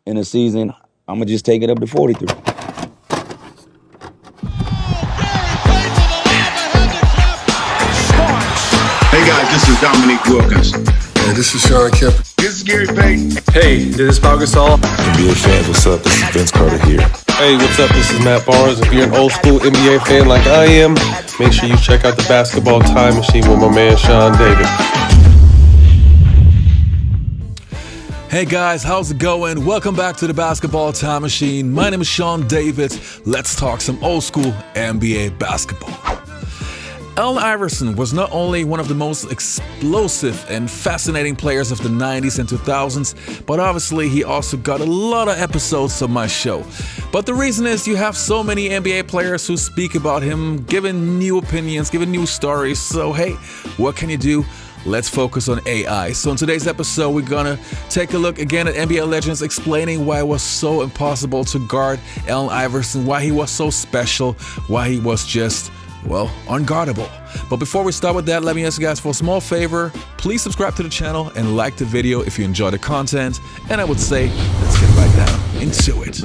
in a season, I'm going to just take it up to 43. Hey guys, this is Dominique Wilkins. Hey, this is Sean Kemp. This is Gary Payton. Hey, this is Pau Gasol. NBA fans, what's up? This is Vince Carter here. Hey, what's up? This is Matt Barnes. If you're an old school NBA fan like I am, make sure you check out the Basketball Time Machine with my man Sean David. Hey guys, how's it going? Welcome back to the Basketball Time Machine. My name is Sean David. Let's talk some old school NBA basketball. Allen Iverson was not only one of the most explosive and fascinating players of the 90s and 2000s, but obviously he also got a lot of episodes of my show. But the reason is you have so many NBA players who speak about him, giving new opinions, giving new stories. So hey, what can you do? Let's focus on AI. So in today's episode, we're gonna take a look again at NBA legends, explaining why it was so impossible to guard Allen Iverson, why he was so special, why he was just, well, unguardable. But before we start with that, let me ask you guys for a small favor. Please subscribe to the channel and like the video if you enjoy the content. And I would say, let's get right down into it.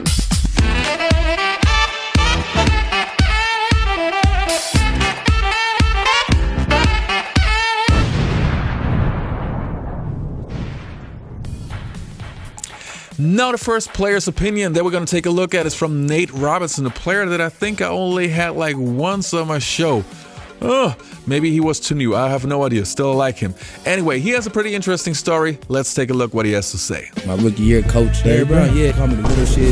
Now the first player's opinion that we're going to take a look at is from Nate Robinson, a player that I think I only had like once on my show. Oh, maybe he was too new. I have no idea. Still like him. Anyway, he has a pretty interesting story. Let's take a look what he has to say. My rookie year, coach Larry Brown, call me the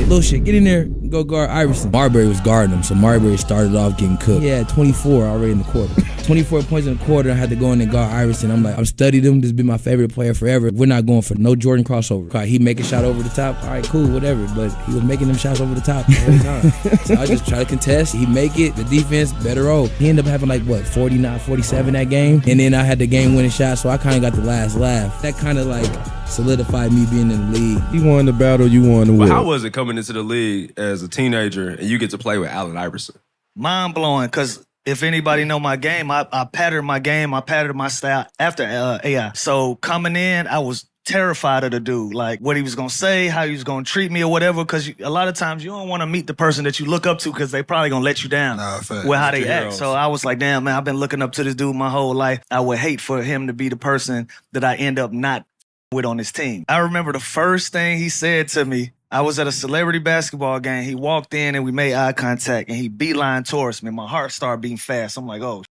little shit. Get in there, go guard Iverson. Marbury was guarding him, so Marbury started off getting cooked. He had 24 already in the quarter. 24 points in the quarter. I had to go in and guard Iverson. I'm like, I've studied him. This has been my favorite player forever. We're not going for no Jordan crossover. He make a shot over the top. All right, cool, whatever. But he was making them shots over the top the whole time. So I just try to contest. He make it. The defense better roll. He ended up having like 49, 47 that game. And then I had the game-winning shot, so I kind of got the last laugh. That kind of like solidified me being in the league. You won the battle, you won the war. How was it coming into the league as a teenager and you get to play with Allen Iverson? Mind-blowing, because if anybody know my game, I patterned my game, I patterned my style after AI. So coming in, I was terrified of the dude, like what he was going to say, how he was going to treat me or whatever, because a lot of times you don't want to meet the person that you look up to because they probably going to let you down with how they act. So I was like, damn, man, I've been looking up to this dude my whole life. I would hate for him to be the person that I end up not with on his team. I remember the first thing he said to me, I was at a celebrity basketball game. He walked in and we made eye contact and he beeline towards me. My heart started beating fast. I'm like, oh,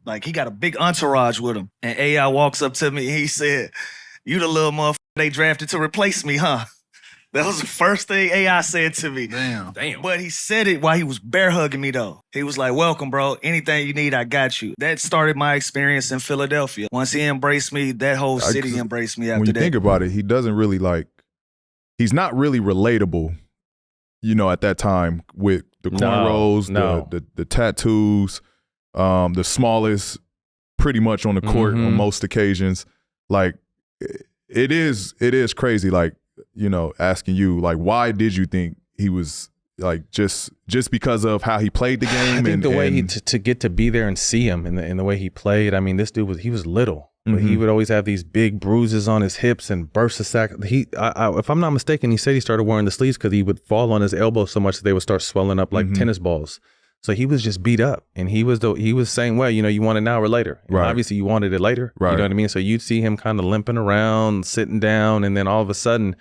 like he got a big entourage with him. And AI walks up to me and he said, you the little motherfucker they drafted to replace me, huh? That was the first thing AI said to me. Damn. But he said it while he was bear hugging me though. He was like, welcome, bro. Anything you need, I got you. That started my experience in Philadelphia. Once he embraced me, that whole city embraced me after when you that. think about it, he doesn't really he's not really relatable, at that time with the cornrows, the tattoos, the smallest pretty much on the court on most occasions. Like it is crazy. Like, asking you, like, why did you think he was like just because of how he played the game? I think the way he to get to be there and see him in the way he played. I mean, this dude was little. But he would always have these big bruises on his hips and burst a sack. If I'm not mistaken, he said he started wearing the sleeves because he would fall on his elbow so much that they would start swelling up like tennis balls. So he was just beat up, and he was saying, well, you want it now or later. And obviously, you wanted it later. Right. You know what I mean? So you'd see him kind of limping around, sitting down, and then all of a sudden,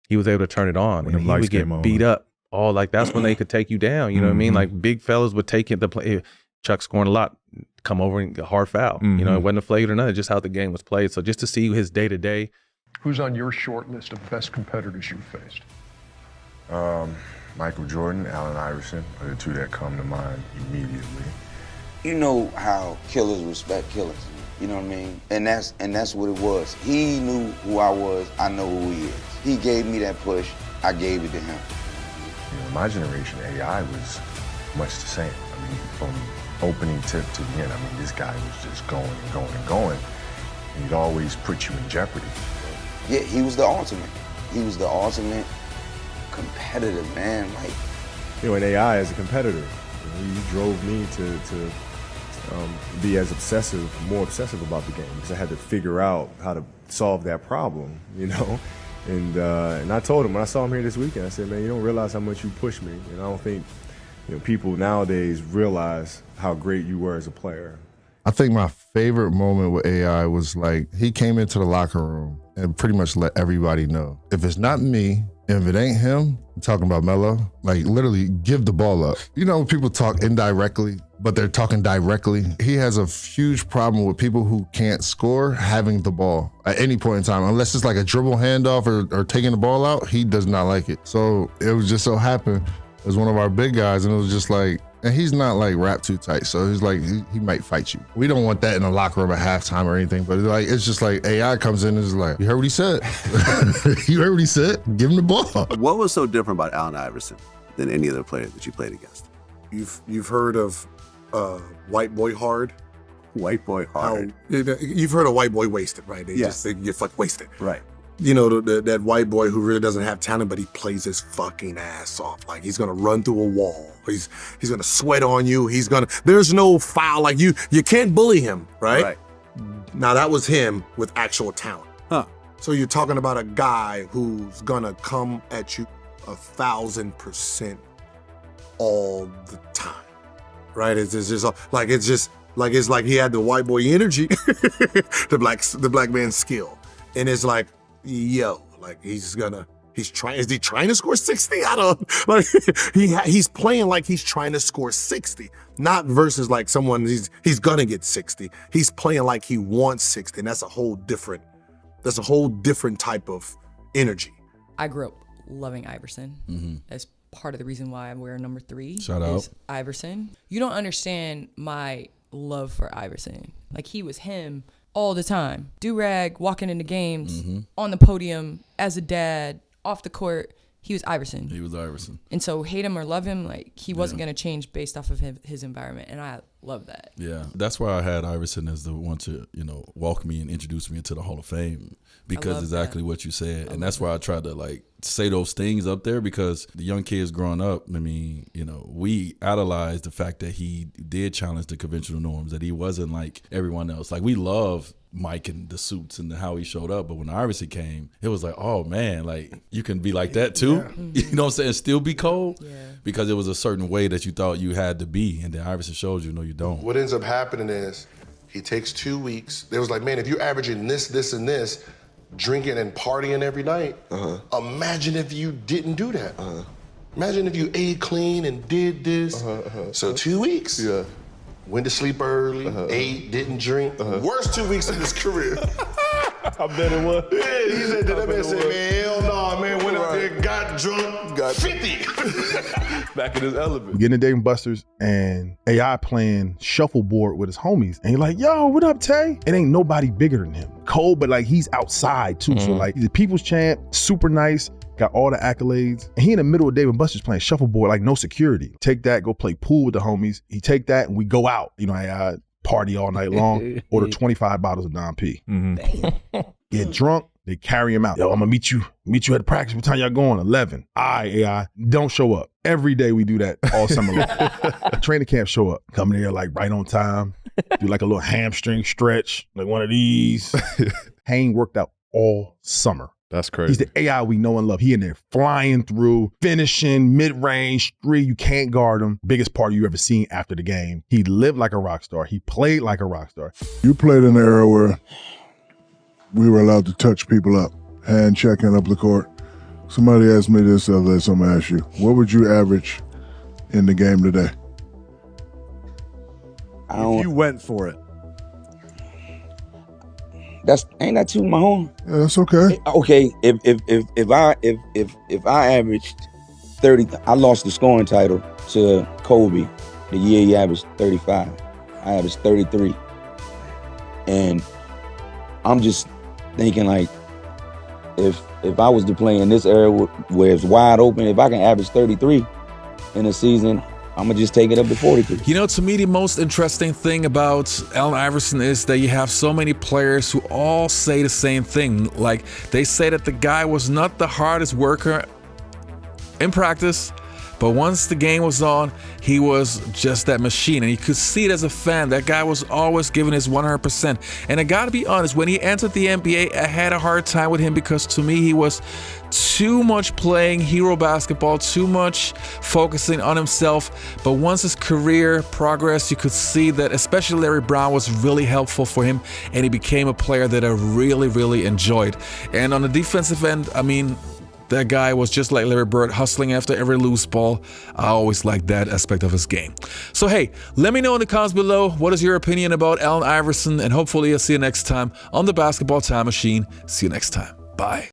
he was able to turn it on, and he would get beat up. All like that's when they could take you down. You know what I mean? Like big fellas would take it. The play. Chuck scoring a lot, come over and get a hard foul. It wasn't a flag or nothing, just how the game was played. So just to see his day-to-day. Who's on your short list of best competitors you've faced? Michael Jordan, Allen Iverson are the two that come to mind immediately. You know how killers respect killers. You know what I mean? And that's what it was. He knew who I was. I know who he is. He gave me that push. I gave it to him. My generation, AI was much the same. I mean, from opening tip to the end. I mean, this guy was just going and going and going. And he'd always put you in jeopardy. Yeah, he was the ultimate. He was the ultimate competitive, man. Like, in AI as a competitor, you drove me to be as more obsessive about the game because I had to figure out how to solve that problem, And I told him when I saw him here this weekend, I said, man, you don't realize how much you push me. And I don't think people nowadays realize how great you were as a player. I think my favorite moment with AI was like he came into the locker room and pretty much let everybody know. If it's not me, if it ain't him, I'm talking about Melo, like literally give the ball up. You know, people talk indirectly, but they're talking directly. He has a huge problem with people who can't score having the ball at any point in time. Unless it's like a dribble handoff or taking the ball out, he does not like it. So it was just so happened it was one of our big guys, and it was just like, and he's not like wrapped too tight, so he's like, he might fight you. We don't want that in the locker room at halftime or anything, but it's just like AI comes in and is like, you heard what he said? You heard what he said? Give him the ball. What was so different about Allen Iverson than any other player that you played against? You've heard of white boy hard? White boy hard. You've heard of white boy wasted, right? They Yes. just think you're fucking wasted. Right. You know, that white boy who really doesn't have talent, but he plays his fucking ass off. Like he's gonna run through a wall. He's gonna sweat on you. There's no foul. Like you can't bully him, right? Right. Now that was him with actual talent. Huh. So you're talking about a guy who's gonna come at you 1,000% all the time, right? It's like he had the white boy energy, the black man's skill, and it's like, yo, like is he trying to score 60? I don't like he's playing like he's trying to score 60, not versus like someone he's gonna get 60. He's playing like he wants 60, and that's a whole different type of energy. I grew up loving Iverson. That's part of the reason why I wear number 3. Shout is out. Iverson. You don't understand my love for Iverson. Like he was him all the time. Do-rag, walking into games, on the podium, as a dad, off the court. He was Iverson. He was Iverson. And so hate him or love him, like he wasn't going to change based off of his environment. And I love that. Yeah. That's why I had Iverson as the one to, welcome me and introduce me into the Hall of Fame, because exactly what you said. And that's why I tried to like say those things up there, because the young kids growing up, I mean, we idolized the fact that he did challenge the conventional norms, that he wasn't like everyone else. Like we love Mike and the suits and how he showed up, but when Iverson came, it was like, oh man, like you can be like that too. Yeah. You know what I'm saying? Still be cold, because it was a certain way that you thought you had to be, and then Iverson showed you, no, you don't. What ends up happening is he takes 2 weeks. They was like, man, if you're averaging this, and this, drinking and partying every night, imagine if you didn't do that. Imagine if you ate clean and did this. So 2 weeks. Yeah. Went to sleep early, ate, didn't drink. Worst 2 weeks of his career. I bet it was. Yeah, he said that man said, man, hell no, man, went out there, got drunk, got 50. Back in his element. Getting to Dave & Buster's and AI playing shuffleboard with his homies. And you're like, yo, what up, Tay? It ain't nobody bigger than him. Cold, but like he's outside too. So like he's a people's champ, super nice, got all the accolades. And he in the middle of Dave & Buster's playing shuffleboard, like no security. Take that, go play pool with the homies. He take that and we go out. I party all night long, order 25 bottles of Dom P. Get drunk, they carry him out. Yo, I'm gonna meet you at the practice. What time y'all going? 11. All right, AI, don't show up. Every day we do that all summer long. Training camp, show up. Come in there like right on time. Do like a little hamstring stretch, like one of these. Hayne worked out all summer. That's crazy. He's the AI we know and love. He in there flying through, finishing, mid-range, three. You can't guard him. Biggest party you ever seen after the game. He lived like a rock star. He played like a rock star. You played in an era where we were allowed to touch people up, hand checking up the court. Somebody asked me this the other day, so I'm gonna ask you, what would you average in the game today? If you went for it. Ain't that too Mahone? Yeah, that's okay. Okay, if I averaged 30, I lost the scoring title to Kobe the year he averaged 35. I averaged 33. And I'm just thinking like, if I was to play in this era where it's wide open, if I can average 33 in a season, I'm going to just take it up to 43. To me, the most interesting thing about Allen Iverson is that you have so many players who all say the same thing. Like, they say that the guy was not the hardest worker in practice, But once the game was on, he was just that machine. And you could see it as a fan. That guy was always giving his 100%. And I got to be honest, when he entered the NBA, I had a hard time with him because to me, he was too much playing hero basketball, too much focusing on himself. But once his career progressed, you could see that especially Larry Brown was really helpful for him, and he became a player that I really, really enjoyed. And on the defensive end, I mean, that guy was just like Larry Bird, hustling after every loose ball. I always liked that aspect of his game. So hey, let me know in the comments below, what is your opinion about Allen Iverson, and hopefully I'll see you next time on the Basketball Time Machine. See you next time. Bye.